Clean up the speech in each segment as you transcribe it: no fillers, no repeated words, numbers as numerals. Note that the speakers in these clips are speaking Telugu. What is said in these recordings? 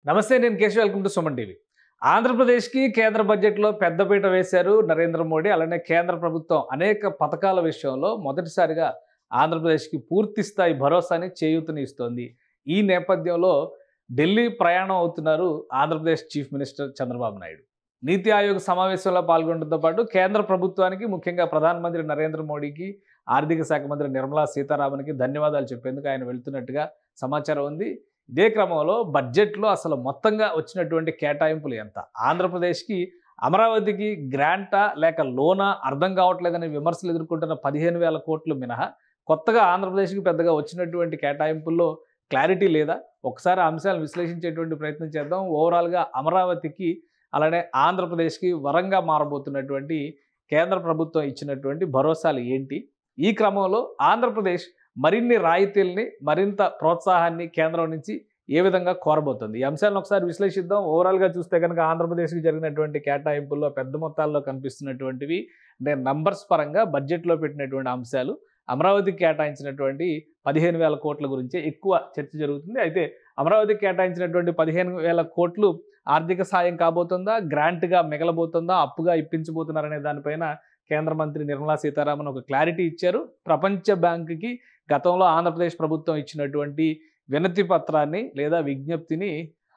నమస్తే, నేను Keshav. Welcome to Suman TV. ఆంధ్రప్రదేశ్కి కేంద్ర బడ్జెట్లో పెద్దపీట వేశారు నరేంద్ర మోడీ. అలానే కేంద్ర ప్రభుత్వం అనేక పథకాల విషయంలో మొదటిసారిగా ఆంధ్రప్రదేశ్కి పూర్తి స్థాయి భరోసాని, చేయూతని ఇస్తోంది. ఈ నేపథ్యంలో ఢిల్లీ ప్రయాణం అవుతున్నారు ఆంధ్రప్రదేశ్ చీఫ్ మినిస్టర్ చంద్రబాబు నాయుడు. నీతి ఆయోగ్ సమావేశంలో పాల్గొనడంతో పాటు కేంద్ర ప్రభుత్వానికి, ముఖ్యంగా ప్రధానమంత్రి నరేంద్ర మోడీకి, ఆర్థిక శాఖ మంత్రి నిర్మలా సీతారామన్కి ధన్యవాదాలు చెప్పేందుకు ఆయన వెళ్తున్నట్టుగా సమాచారం ఉంది. ఇదే క్రమంలో బడ్జెట్లో అసలు మొత్తంగా వచ్చినటువంటి కేటాయింపులు ఎంత, ఆంధ్రప్రదేశ్కి అమరావతికి గ్రాంటా లేక లోనా అర్థం కావట్లేదనే విమర్శలు ఎదుర్కొంటున్న 15,000 కోట్లు మినహా కొత్తగా ఆంధ్రప్రదేశ్కి పెద్దగా వచ్చినటువంటి కేటాయింపుల్లో క్లారిటీ లేదా? ఒకసారి అంశాలను విశ్లేషించేటువంటి ప్రయత్నం చేద్దాం. ఓవరాల్గా అమరావతికి అలానే ఆంధ్రప్రదేశ్కి వరంగా మారబోతున్నటువంటి కేంద్ర ప్రభుత్వం ఇచ్చినటువంటి భరోసాలు ఏంటి? ఈ క్రమంలో ఆంధ్రప్రదేశ్ మరిన్ని రాయితీల్ని, మరింత ప్రోత్సాహాన్ని కేంద్రం నుంచి ఏ విధంగా కోరబోతుంది? ఈ అంశాలను ఒకసారి విశ్లేషిద్దాం. ఓవరాల్గా చూస్తే కనుక ఆంధ్రప్రదేశ్కి జరిగినటువంటి కేటాయింపుల్లో పెద్ద మొత్తాల్లో కనిపిస్తున్నటువంటివి అంటే నంబర్స్ పరంగా బడ్జెట్లో పెట్టినటువంటి అంశాలు, అమరావతికి కేటాయించినటువంటి 15,000 కోట్ల గురించి ఎక్కువ చర్చ జరుగుతుంది. అయితే అమరావతికి కేటాయించినటువంటి 15,000 కోట్లు ఆర్థిక సాయం కాబోతుందా, గ్రాంట్గా మిగలబోతుందా, అప్పుగా ఇప్పించబోతున్నారనే దానిపైన కేంద్ర మంత్రి నిర్మలా సీతారామన్ ఒక క్లారిటీ ఇచ్చారు. ప్రపంచ బ్యాంకుకి గతంలో ఆంధ్రప్రదేశ్ ప్రభుత్వం ఇచ్చినటువంటి వినతి పత్రాన్ని లేదా విజ్ఞప్తిని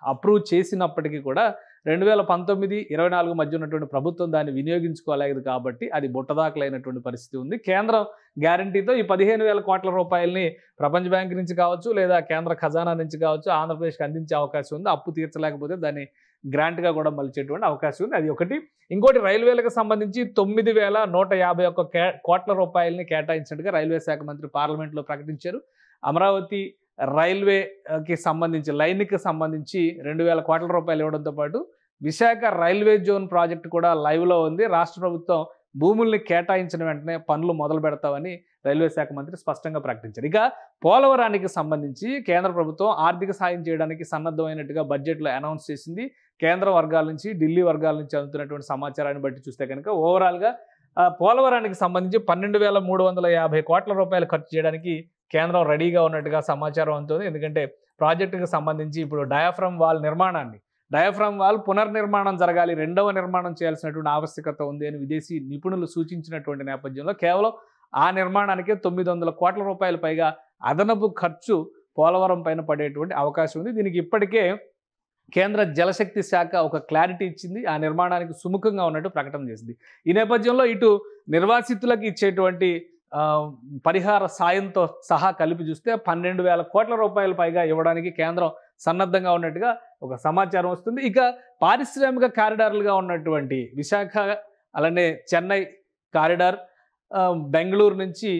అప్రూవ్ చేసినప్పటికీ కూడా 2019-24 మధ్య ఉన్నటువంటి ప్రభుత్వం దాన్ని వినియోగించుకోలేదు కాబట్టి అది బుట్టదాఖలైనటువంటి పరిస్థితి ఉంది. కేంద్రం గ్యారంటీతో ఈ 15,000 కోట్ల రూపాయలని ప్రపంచ బ్యాంక్ నుంచి కావచ్చు, లేదా కేంద్ర ఖజానా నుంచి కావచ్చు, ఆంధ్రప్రదేశ్కి అందించే అవకాశం ఉంది. అప్పు తీర్చలేకపోతే దాన్ని గ్రాంట్గా కూడా మలిచేటువంటి అవకాశం ఉంది. అది ఒకటి. ఇంకోటి, రైల్వేలకు సంబంధించి 9,151 కోట్ల రూపాయలని కేటాయించినట్టుగా రైల్వే శాఖ మంత్రి పార్లమెంట్లో ప్రకటించారు. అమరావతి రైల్వేకి సంబంధించి, లైన్కి సంబంధించి 2,000 కోట్ల రూపాయలు ఇవ్వడంతో పాటు విశాఖ రైల్వే జోన్ ప్రాజెక్టు కూడా లైవ్లో ఉంది. రాష్ట్ర ప్రభుత్వం భూముల్ని కేటాయించిన వెంటనే పనులు మొదలు పెడతామని రైల్వే శాఖ మంత్రి స్పష్టంగా ప్రకటించారు. ఇక పోలవరానికి సంబంధించి కేంద్ర ప్రభుత్వం ఆర్థిక సాయం చేయడానికి సన్నద్ధమైనట్టుగా బడ్జెట్లో అనౌన్స్ చేసింది. కేంద్ర వర్గాల నుంచి, ఢిల్లీ వర్గాల నుంచి అందుతున్నటువంటి సమాచారాన్ని బట్టి చూస్తే కనుక ఓవరాల్గా పోలవరానికి సంబంధించి 12,350 కోట్ల రూపాయలు ఖర్చు చేయడానికి కేంద్రం రెడీగా ఉన్నట్టుగా సమాచారం అందుతుంది. ఎందుకంటే ప్రాజెక్టుకు సంబంధించి ఇప్పుడు డయాఫ్రమ్ వాల్ పునర్నిర్మాణం జరగాలి, రెండవ నిర్మాణం చేయాల్సినటువంటి ఆవశ్యకత ఉంది అని విదేశీ నిపుణులు సూచించినటువంటి నేపథ్యంలో కేవలం ఆ నిర్మాణానికే 900 కోట్ల రూపాయల పైగా అదనపు ఖర్చు పోలవరం పైన పడేటువంటి అవకాశం ఉంది. దీనికి ఇప్పటికే కేంద్ర జలశక్తి శాఖ ఒక క్లారిటీ ఇచ్చింది. ఆ నిర్మాణానికి సుముఖంగా ఉన్నట్టు ప్రకటన చేసింది. ఈ నేపథ్యంలో ఇటు నిర్వాసితులకు ఇచ్చేటువంటి పరిహార సాయంతో సహా కలిపి చూస్తే 12,000 కోట్ల రూపాయల పైగా ఇవ్వడానికి కేంద్రం సన్నద్ధంగా ఉన్నట్టుగా ఒక సమాచారం వస్తుంది. ఇక పారిశ్రామిక కారిడార్లుగా ఉన్నటువంటి విశాఖ, అలానే చెన్నై కారిడార్, బెంగళూరు నుంచి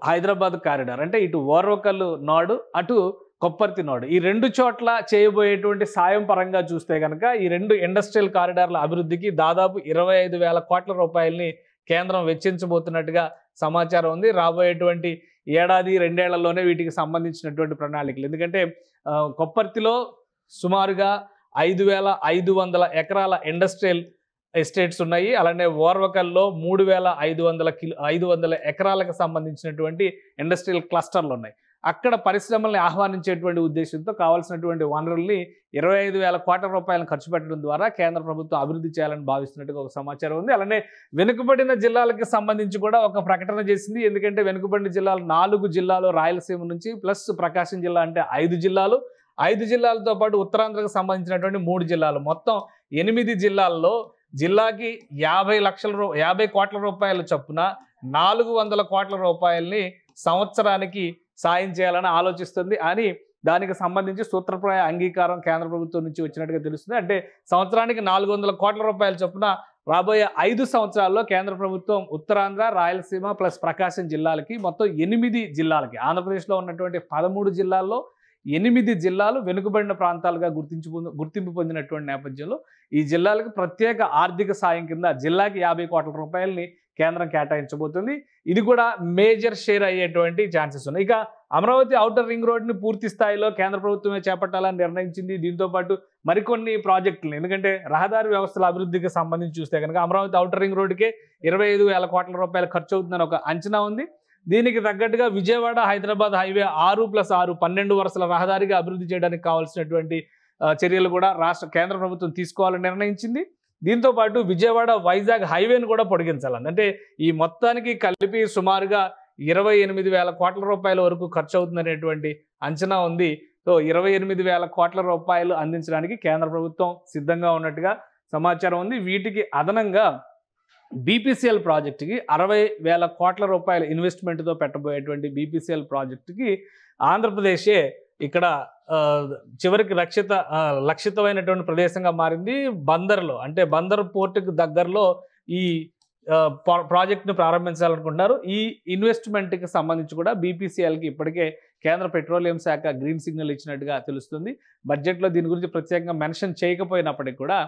హైదరాబాద్ కారిడార్, అంటే ఇటు ఓర్వకల్లు నాడు, అటు కొప్పర్తి నాడు, ఈ రెండు చోట్ల చేయబోయేటువంటి సాయం పరంగా చూస్తే కనుక ఈ రెండు ఇండస్ట్రియల్ కారిడార్ల అభివృద్ధికి దాదాపు 25,000 కోట్ల రూపాయలని కేంద్రం వెచ్చించబోతున్నట్టుగా సమాచారం ఉంది. రాబోయేటువంటి ఏడాది, 2 ఏళ్లలోనే వీటికి సంబంధించినటువంటి ప్రణాళికలు. ఎందుకంటే కొప్పర్తిలో సుమారుగా 5,500 ఎకరాల ఇండస్ట్రియల్ ఎస్టేట్స్ ఉన్నాయి. అలానే ఓర్వకల్లో 3,500 ఎకరాలకు సంబంధించినటువంటి ఇండస్ట్రియల్ క్లస్టర్లు ఉన్నాయి. అక్కడ పరిశ్రమల్ని ఆహ్వానించేటువంటి ఉద్దేశంతో కావాల్సినటువంటి వనరుల్ని 25,000 కోట్ల రూపాయలను ఖర్చు పెట్టడం ద్వారా కేంద్ర ప్రభుత్వం అభివృద్ధి చేయాలని భావిస్తున్నట్టుగా ఒక సమాచారం ఉంది. అలానే వెనుకబడిన జిల్లాలకు సంబంధించి కూడా ఒక ప్రకటన చేసింది. ఎందుకంటే వెనుకబడిన జిల్లాలు 4 జిల్లాలు, రాయలసీమ నుంచి ప్లస్ ప్రకాశం జిల్లా అంటే 5 జిల్లాలు, 5 జిల్లాలతో పాటు ఉత్తరాంధ్రకు సంబంధించినటువంటి 3 జిల్లాలు, మొత్తం 8 జిల్లాల్లో జిల్లాకి 50 కోట్ల రూపాయల చొప్పున 400 కోట్ల రూపాయలని సంవత్సరానికి సాయం చేయాలని ఆలోచిస్తుంది అని దానికి సంబంధించి సూత్రప్రాయ అంగీకారం కేంద్ర ప్రభుత్వం నుంచి వచ్చినట్టుగా తెలుస్తుంది. అంటే సంవత్సరానికి 400 కోట్ల రూపాయల చొప్పున రాబోయే 5 సంవత్సరాల్లో కేంద్ర ప్రభుత్వం ఉత్తరాంధ్ర, రాయలసీమ ప్లస్ ప్రకాశం జిల్లాలకి, మొత్తం 8 జిల్లాలకి, ఆంధ్రప్రదేశ్లో ఉన్నటువంటి 13 జిల్లాల్లో 8 జిల్లాలు వెనుకబడిన ప్రాంతాలుగా గుర్తింపు పొందినటువంటి నేపథ్యంలో ఈ జిల్లాలకు ప్రత్యేక ఆర్థిక సాయం కింద జిల్లాకి 50 కోట్ల రూపాయలని కేంద్రం కేటాయించబోతుంది. ఇది కూడా మేజర్ షేర్ అయ్యేటువంటి ఛాన్సెస్ ఉన్నాయి. ఇక అమరావతి ఔటర్ రింగ్ రోడ్ని పూర్తి స్థాయిలో కేంద్ర ప్రభుత్వమే చేపట్టాలని నిర్ణయించింది. దీంతో పాటు మరికొన్ని ప్రాజెక్టులు, ఎందుకంటే రహదారి వ్యవస్థల అభివృద్ధికి సంబంధించి చూస్తే కనుక అమరావతి ఔటర్ రింగ్ రోడ్డుకే 25,000 కోట్ల రూపాయలు ఖర్చు అవుతుందని ఒక అంచనా ఉంది. దీనికి తగ్గట్టుగా విజయవాడ హైదరాబాద్ హైవే 6+6 12 వరుసల రహదారిగా అభివృద్ధి చేయడానికి కావాల్సినటువంటి చర్యలు కూడా కేంద్ర ప్రభుత్వం తీసుకోవాలని నిర్ణయించింది. దీంతో పాటు విజయవాడ వైజాగ్ హైవేను కూడా పొడిగించాలని, అంటే ఈ మొత్తానికి కలిపి సుమారుగా 28,000 కోట్ల రూపాయల వరకు ఖర్చు అవుతుందనేటువంటి అంచనా ఉంది. సో 28,000 కోట్ల రూపాయలు అందించడానికి కేంద్ర ప్రభుత్వం సిద్ధంగా ఉన్నట్టుగా సమాచారం ఉంది. వీటికి అదనంగా బీపీసీఎల్ ప్రాజెక్టుకి 60,000 కోట్ల రూపాయల ఇన్వెస్ట్మెంట్తో పెట్టబోయేటువంటి బీపీసీఎల్ ప్రాజెక్టుకి ఆంధ్రప్రదేశే ఇక్కడ చివరికి లక్షితమైనటువంటి ప్రదేశంగా మారింది. బందర్లో, అంటే బందర్ పోర్టుకు దగ్గరలో ఈ ప్రాజెక్ట్ను ప్రారంభించాలనుకుంటున్నారు. ఈ ఇన్వెస్ట్మెంట్కి సంబంధించి కూడా బీపీసీఎల్కి ఇప్పటికే కేంద్ర పెట్రోలియం శాఖ గ్రీన్ సిగ్నల్ ఇచ్చినట్టుగా తెలుస్తుంది. బడ్జెట్లో దీని గురించి ప్రత్యేకంగా మెన్షన్ చేయకపోయినప్పటికీ కూడా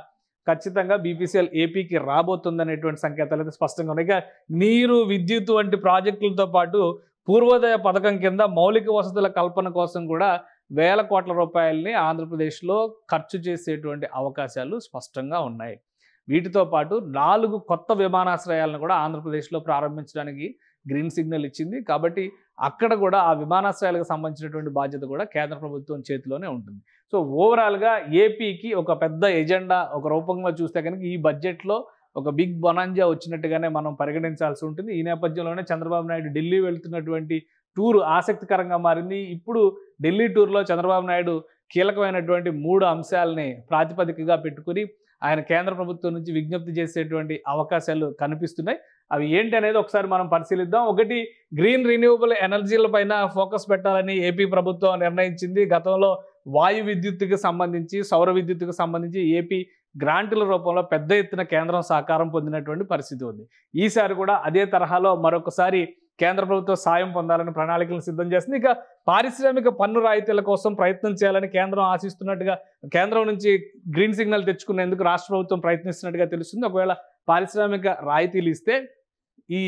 ఖచ్చితంగా బీపీసీఎల్ ఏపీకి రాబోతుందనేటువంటి సంకేతాలు అయితే స్పష్టంగా ఉన్నాయి. ఇక నీరు, విద్యుత్ వంటి ప్రాజెక్టులతో పాటు పూర్వోదయ పథకం కింద మౌలిక వసతుల కల్పన కోసం కూడా 1,000 కోట్ల రూపాయలని ఆంధ్రప్రదేశ్లో ఖర్చు చేసేటువంటి అవకాశాలు స్పష్టంగా ఉన్నాయి. వీటితో పాటు 4 కొత్త విమానాశ్రయాలను కూడా ఆంధ్రప్రదేశ్లో ప్రారంభించడానికి గ్రీన్ సిగ్నల్ ఇచ్చింది. కాబట్టి అక్కడ కూడా ఆ విమానాశ్రయాలకు సంబంధించినటువంటి బాధ్యత కూడా కేంద్ర ప్రభుత్వం చేతిలోనే ఉంటుంది. సో ఓవరాల్గా ఏపీకి ఒక పెద్ద ఎజెండా ఒక రూపంలో చూస్తే కనుక ఈ బడ్జెట్లో ఒక బిగ్ బొనాంజా వచ్చినట్టుగానే మనం పరిగణించాల్సి ఉంటుంది. ఈ నేపథ్యంలోనే చంద్రబాబు నాయుడు ఢిల్లీ వెళ్తున్నటువంటి టూర్ ఆసక్తికరంగా మారింది. ఇప్పుడు ఢిల్లీ టూర్లో చంద్రబాబు నాయుడు కీలకమైనటువంటి 3 అంశాలని ప్రాతిపదికగా పెట్టుకుని ఆయన కేంద్ర ప్రభుత్వం నుంచి విజ్ఞప్తి చేసేటువంటి అవకాశాలు కనిపిస్తున్నాయి. అవి ఏంటి అనేది ఒకసారి మనం పరిశీలిద్దాం. ఒకటి, గ్రీన్ రిన్యూవబుల్ ఎనర్జీల పైన ఫోకస్ పెట్టాలని ఏపీ ప్రభుత్వం నిర్ణయించింది. గతంలో వాయు విద్యుత్తుకి సంబంధించి, సౌర విద్యుత్తుకు సంబంధించి ఏపీ గ్రాంట్ల రూపంలో పెద్ద ఎత్తున కేంద్రం సహకారం పొందినటువంటి పరిస్థితి ఉంది. ఈసారి కూడా అదే తరహాలో మరొకసారి కేంద్ర ప్రభుత్వం సాయం పొందాలని ప్రణాళికలను సిద్ధం చేస్తుంది. ఇక పారిశ్రామిక పన్ను రాయితీల కోసం ప్రయత్నం చేయాలని కేంద్రం ఆశిస్తున్నట్టుగా, కేంద్రం నుంచి గ్రీన్ సిగ్నల్ తెచ్చుకునేందుకు రాష్ట్ర ప్రభుత్వం ప్రయత్నిస్తున్నట్టుగా తెలుస్తుంది. ఒకవేళ పారిశ్రామిక రాయితీలు ఇస్తే ఈ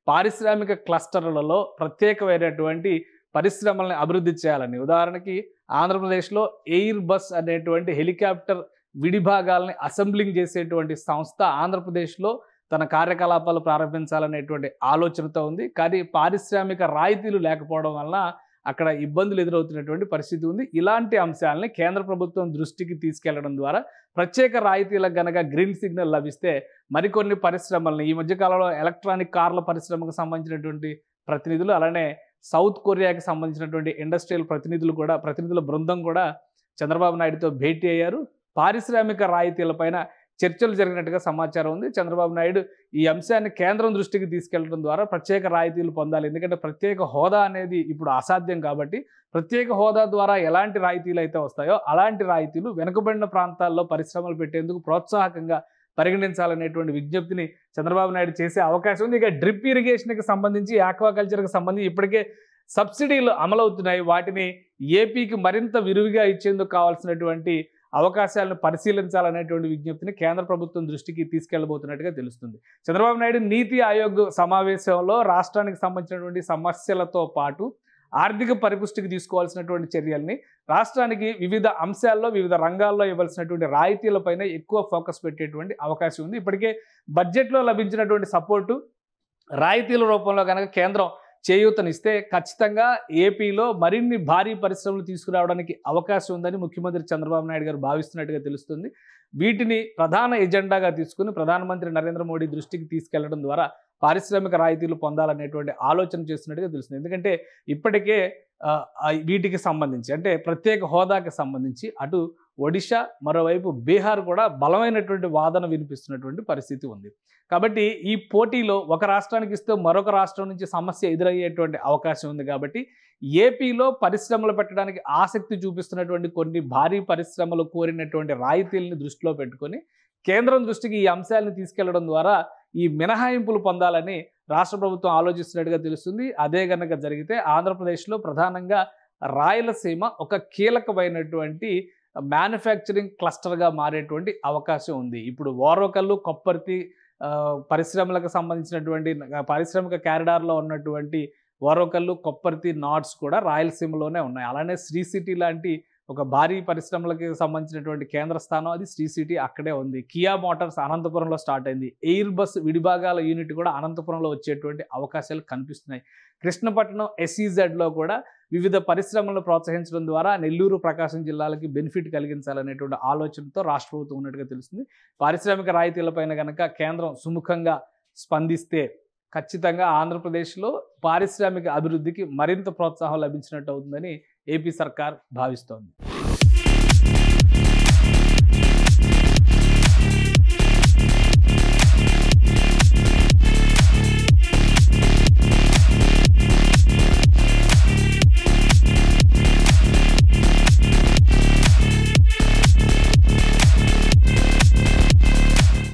పారిశ్రామిక క్లస్టర్లలో ప్రత్యేకమైనటువంటి పరిశ్రమలను అభివృద్ధి చేయాలని, ఉదాహరణకి ఆంధ్రప్రదేశ్లో ఎయిర్ బస్ అనేటువంటి హెలికాప్టర్ విడిభాగాలని అసెంబ్లింగ్ చేసేటువంటి సంస్థ ఆంధ్రప్రదేశ్లో తన కార్యకలాపాలు ప్రారంభించాలనేటువంటి ఆలోచనతో ఉంది. కానీ పారిశ్రామిక రాయితీలు లేకపోవడం వలన అక్కడ ఇబ్బందులు ఎదురవుతున్నటువంటి పరిస్థితి ఉంది. ఇలాంటి అంశాలని కేంద్ర ప్రభుత్వం దృష్టికి తీసుకెళ్లడం ద్వారా ప్రత్యేక రాయితీలకు గనక గ్రీన్ సిగ్నల్ లభిస్తే మరికొన్ని పరిశ్రమలను, ఈ మధ్యకాలంలో ఎలక్ట్రానిక్ కార్ల పరిశ్రమకు సంబంధించినటువంటి ప్రతినిధులు, అలానే సౌత్ కొరియాకి సంబంధించినటువంటి ఇండస్ట్రియల్ ప్రతినిధుల బృందం కూడా చంద్రబాబు నాయుడుతో భేటీ అయ్యారు. పారిశ్రామిక రాయితీలపైన చర్చలు జరిగినట్టుగా సమాచారం ఉంది. చంద్రబాబు నాయుడు ఈ అంశాన్ని కేంద్రం దృష్టికి తీసుకెళ్లడం ద్వారా ప్రత్యేక రాయితీలు పొందాలి, ఎందుకంటే ప్రత్యేక హోదా అనేది ఇప్పుడు అసాధ్యం కాబట్టి ప్రత్యేక హోదా ద్వారా ఎలాంటి రాయితీలు అయితే వస్తాయో అలాంటి రాయితీలు వెనుకబడిన ప్రాంతాల్లో పరిశ్రమలు పెట్టేందుకు ప్రోత్సాహకంగా పరిగణించాలనేటువంటి విజ్ఞప్తిని చంద్రబాబు నాయుడు చేసే అవకాశం ఉంది. ఇక డ్రిప్ ఇరిగేషన్కి సంబంధించి, ఆక్వాకల్చర్కి సంబంధించి ఇప్పటికే సబ్సిడీలు అమలవుతున్నాయి. వాటిని ఏపీకి మరింత విరివిగా ఇచ్చేందుకు కావాల్సినటువంటి అవకాశాలను పరిశీలించాలనేటువంటి విజ్ఞప్తిని కేంద్ర ప్రభుత్వం దృష్టికి తీసుకెళ్లబోతున్నట్టుగా తెలుస్తుంది. చంద్రబాబు నాయుడు నీతి ఆయోగ్ సమావేశంలో రాష్ట్రానికి సంబంధించినటువంటి సమస్యలతో పాటు ఆర్థిక పరిపుష్టికి తీసుకోవాల్సినటువంటి చర్యల్ని, రాష్ట్రానికి వివిధ అంశాల్లో వివిధ రంగాల్లో ఇవ్వాల్సినటువంటి రాయితీలపైన ఎక్కువ ఫోకస్ పెట్టేటువంటి అవకాశం ఉంది. ఇప్పటికే బడ్జెట్లో లభించినటువంటి సపోర్టు రాయితీల రూపంలో కనుక కేంద్రం చేయూతనిస్తే ఖచ్చితంగా ఏపీలో మరిన్ని భారీ పరిశ్రమలు తీసుకురావడానికి అవకాశం ఉందని ముఖ్యమంత్రి చంద్రబాబు నాయుడు గారు భావిస్తున్నట్టుగా తెలుస్తుంది. వీటిని ప్రధాన ఎజెండాగా తీసుకుని ప్రధానమంత్రి నరేంద్ర మోడీ దృష్టికి తీసుకెళ్లడం ద్వారా పారిశ్రామిక రాయితీలు పొందాలనేటువంటి ఆలోచన చేస్తున్నట్టుగా తెలుస్తుంది. ఎందుకంటే ఇప్పటికే వీటికి సంబంధించి, అంటే ప్రత్యేక హోదాకి సంబంధించి అటు ఒడిషా, మరోవైపు బీహార్ కూడా బలమైనటువంటి వాదన వినిపిస్తున్నటువంటి పరిస్థితి ఉంది. కాబట్టి ఈ పోటీలో ఒక రాష్ట్రానికి ఇస్తే మరొక రాష్ట్రం నుంచి సమస్య ఎదురయ్యేటువంటి అవకాశం ఉంది. కాబట్టి ఏపీలో పరిశ్రమలు పెట్టడానికి ఆసక్తి చూపిస్తున్నటువంటి కొన్ని భారీ పరిశ్రమలు కోరినటువంటి రాయితీలను దృష్టిలో పెట్టుకొని కేంద్రం దృష్టికి ఈ అంశాలను తీసుకెళ్లడం ద్వారా ఈ మినహాయింపులు పొందాలని రాష్ట్ర ప్రభుత్వం ఆలోచిస్తున్నట్టుగా తెలుస్తుంది. అదే గనక జరిగితే ఆంధ్రప్రదేశ్లో ప్రధానంగా రాయలసీమ ఒక కీలకమైనటువంటి మ్యానుఫ్యాక్చరింగ్ క్లస్టర్గా మారేటువంటి అవకాశం ఉంది. ఇప్పుడు ఓర్వకల్లు, కొప్పర్తి పరిశ్రమలకు సంబంధించినటువంటి పారిశ్రామిక క్యారిడార్లో ఉన్నటువంటి ఓర్వకల్లు, కొప్పర్తి నాట్స్ కూడా రాయలసీమలోనే ఉన్నాయి. అలానే శ్రీ సిటీ లాంటి ఒక భారీ పరిశ్రమలకి సంబంధించినటువంటి కేంద్ర స్థానం అది శ్రీ సిటీ అక్కడే ఉంది. కియా మోటార్స్ అనంతపురంలో స్టార్ట్ అయింది. ఎయిర్ బస్ విడిభాగాల యూనిట్ కూడా అనంతపురంలో వచ్చేటువంటి అవకాశాలు కనిపిస్తున్నాయి. కృష్ణపట్నం ఎస్ఈజెడ్లో కూడా వివిధ పరిశ్రమలను ప్రోత్సహించడం ద్వారా నెల్లూరు, ప్రకాశం జిల్లాలకి బెనిఫిట్ కలిగించాలనేటువంటి ఆలోచనతో రాష్ట్ర ప్రభుత్వం ఉన్నట్టుగా తెలుస్తుంది. పారిశ్రామిక రాయితీలపైన కనుక కేంద్రం సుముఖంగా స్పందిస్తే ఖచ్చితంగా ఆంధ్రప్రదేశ్లో పారిశ్రామిక అభివృద్ధికి మరింత ప్రోత్సాహం లభించినట్టు అవుతుందని ఏపీ సర్కార్ భావిస్తోంది.